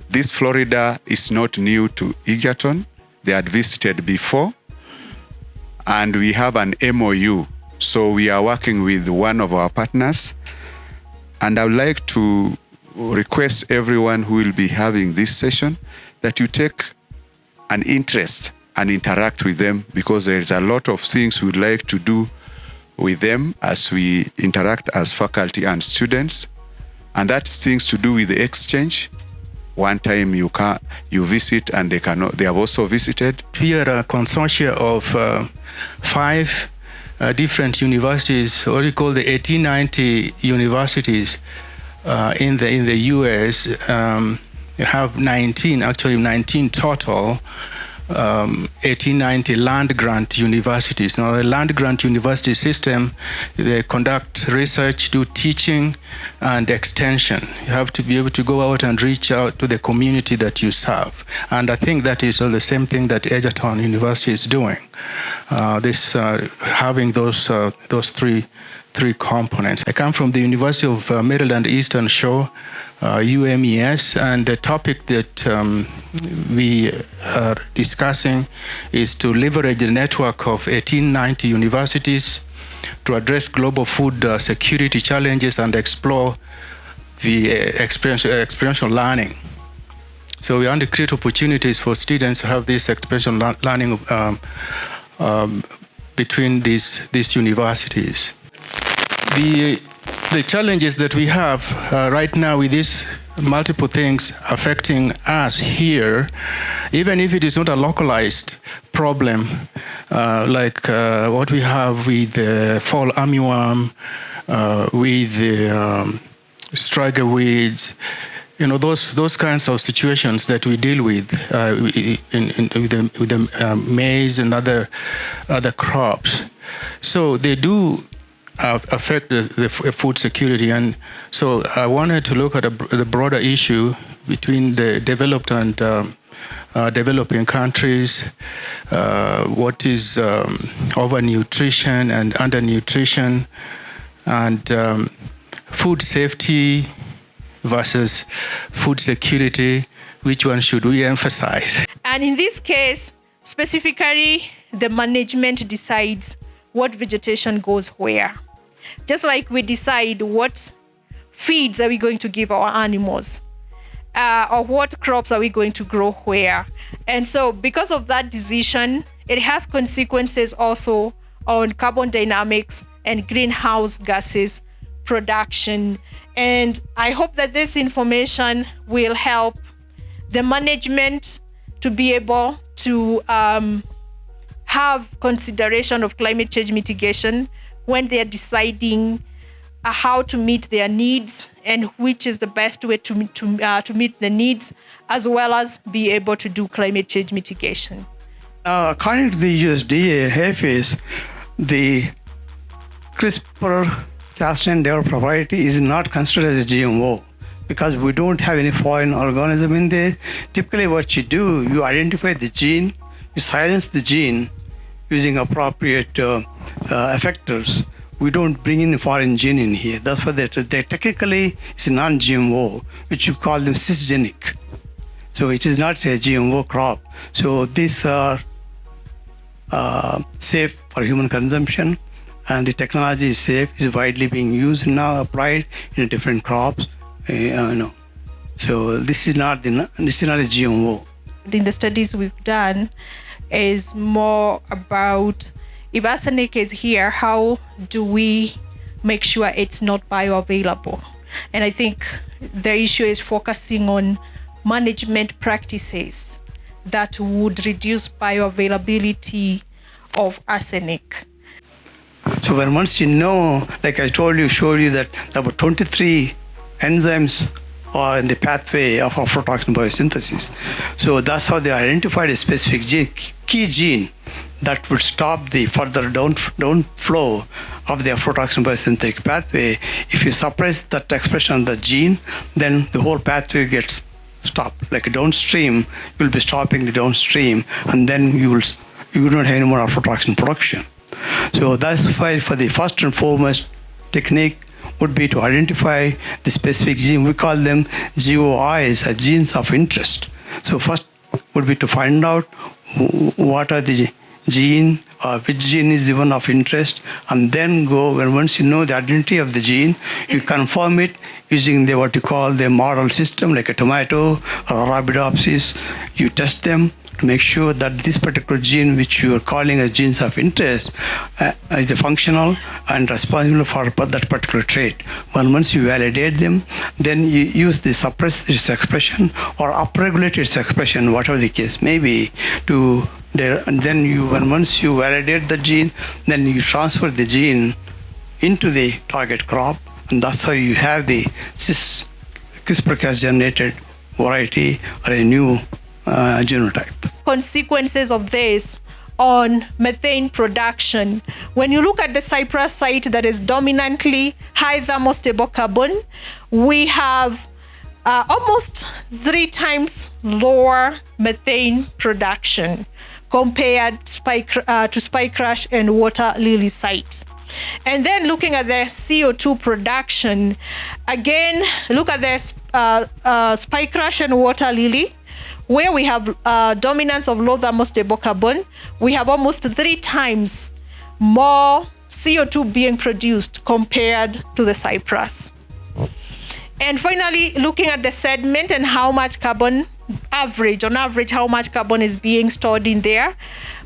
This Florida is not new to Egerton. They had visited before, and we have an MOU. So we are working with one of our partners, and I would like to request everyone who will be having this session that you take an interest and interact with them, because there's a lot of things we'd like to do with them as we interact as faculty and students. And that's things to do with the exchange. One time you visit, and they have also visited. We are a consortia of 5 different universities, what we call the 1890 universities in the US. You have 19 total 1890 land grant universities. Now, the land grant university system, they conduct research, do teaching and extension. You have to be able to go out and reach out to the community that you serve. And I think that is the same thing that Egerton University is doing. Having those three components. I come from the University of Maryland Eastern Shore, UMES, and the topic that we are discussing is to leverage the network of 1890 universities to address global food security challenges and explore the experiential learning. So we want to create opportunities for students to have this experiential learning between these universities. The challenges that we have right now with these multiple things affecting us here, even if it is not a localized problem, like what we have with the fall armyworm, with the striker weeds, those kinds of situations that we deal with with the maize and other crops. So they do affect the food security, and so I wanted to look at the broader issue between the developed and developing countries. What is overnutrition and undernutrition, and food safety versus food security? Which one should we emphasize? And in this case, specifically, the management decides what vegetation goes where. Just like we decide what feeds are we going to give our animals, or what crops are we going to grow where. And so because of that decision, it has consequences also on carbon dynamics and greenhouse gases production. And I hope that this information will help the management to be able to have consideration of climate change mitigation when they're deciding how to meet their needs and which is the best way to meet the needs, as well as be able to do climate change mitigation. According to the USDA, HAFIS, the CRISPR-Cas9 developed variety is not considered as a GMO because we don't have any foreign organism in there. Typically what you do, you identify the gene, you silence the gene using appropriate effectors. We don't bring in a foreign gene in here. That's why they technically it's a non-GMO, which you call them cisgenic. So it is not a GMO crop. So these are safe for human consumption, and the technology is safe, is widely being used now, applied in different crops. So this is not a GMO. In the studies we've done, is more about if arsenic is here, how do we make sure it's not bioavailable? And I think the issue is focusing on management practices that would reduce bioavailability of arsenic. So when once you know, like I showed you that about 23 enzymes are in the pathway of aflatoxin biosynthesis. So that's how they identified a specific gene, key gene that would stop the further downflow of the aflatoxin biosynthetic pathway. If you suppress that expression of the gene, then the whole pathway gets stopped. Like downstream, you'll be stopping the downstream, and then you don't have any more aflatoxin production. So that's why for the first and foremost technique, would be to identify the specific gene. We call them GOIs, genes of interest. So first would be to find out what are the gene, which gene is the one of interest, and then once you know the identity of the gene, you confirm it using what you call the model system, like a tomato or Arabidopsis. You test them to make sure that this particular gene, which you are calling as genes of interest, is functional and responsible for that particular trait. Well, once you validate them, then you use the suppress its expression or upregulate its expression, whatever the case may be, and then once you validate the gene, then you transfer the gene into the target crop, and that's how you have the CRISPR-Cas generated variety or a new genotype. Consequences of this on methane production. When you look at the cypress site that is dominantly high thermostable carbon, we have almost 3 times lower methane production compared to Spikerush and Water Lily site. And then looking at the CO2 production, again, look at the Spikerush and Water Lily, where we have dominance of low thermostable carbon. We have almost 3 times more CO2 being produced compared to the cypress. And finally, looking at the sediment and how much carbon, on average, how much carbon is being stored in there,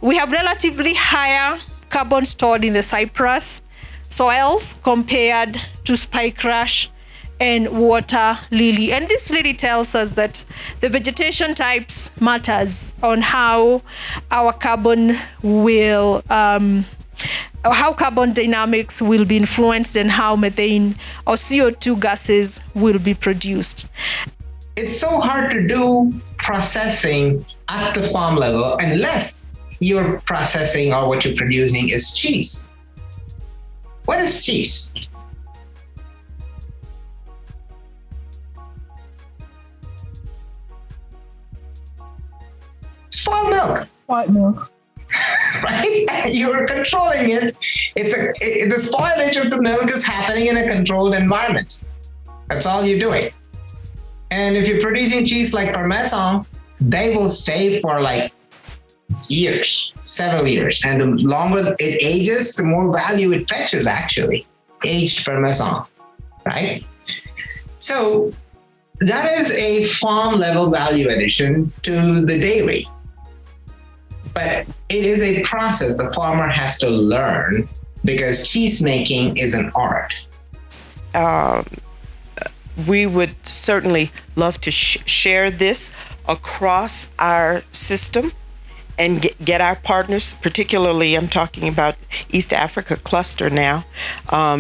we have relatively higher carbon stored in the cypress soils compared to Spikerush and Water Lily. And this really tells us that the vegetation types matters on how our carbon will, how carbon dynamics will be influenced and how methane or CO2 gases will be produced. It's so hard to do processing at the farm level unless your processing or what you're producing is cheese. What is cheese? Spoiled milk. White milk. Right? You're controlling it. The spoilage of the milk is happening in a controlled environment. That's all you're doing. And if you're producing cheese like Parmesan, they will stay for like years, several years. And the longer it ages, the more value it fetches, actually. Aged Parmesan, right? So that is a farm level value addition to the dairy. But it is a process the farmer has to learn because cheese making is an art. We would certainly love to share this across our system and get our partners, particularly I'm talking about East Africa cluster now.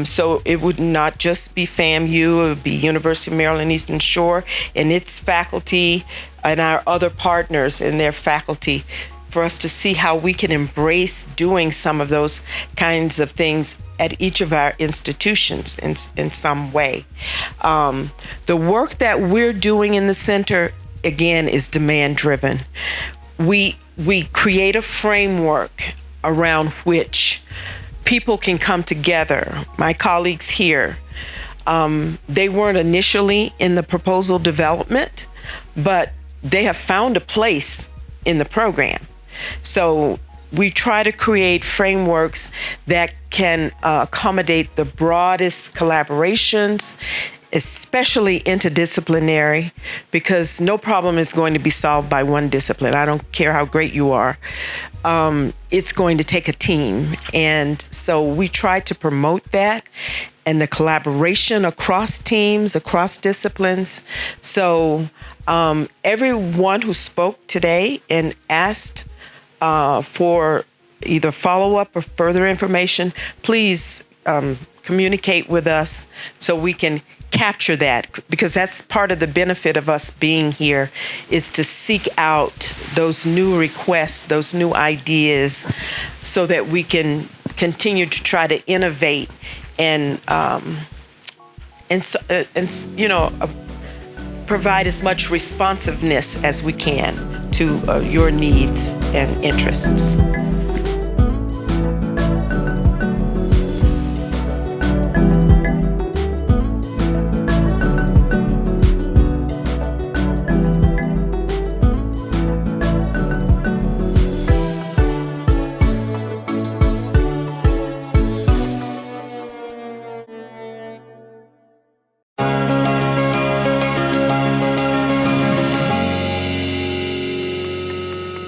So it would not just be FAMU, it would be University of Maryland Eastern Shore and its faculty and our other partners and their faculty for us to see how we can embrace doing some of those kinds of things at each of our institutions in some way. The work that we're doing in the center, again, is demand driven. We create a framework around which people can come together. My colleagues here, they weren't initially in the proposal development, but they have found a place in the program. So we try to create frameworks that can accommodate the broadest collaborations, especially interdisciplinary, because no problem is going to be solved by one discipline. I don't care how great you are. It's going to take a team. And so we try to promote that and the collaboration across teams, across disciplines. So everyone who spoke today and asked for either follow-up or further information, please communicate with us so we can capture that, because that's part of the benefit of us being here, is to seek out those new requests, those new ideas, so that we can continue to try to innovate and provide as much responsiveness as we can to your needs and interests.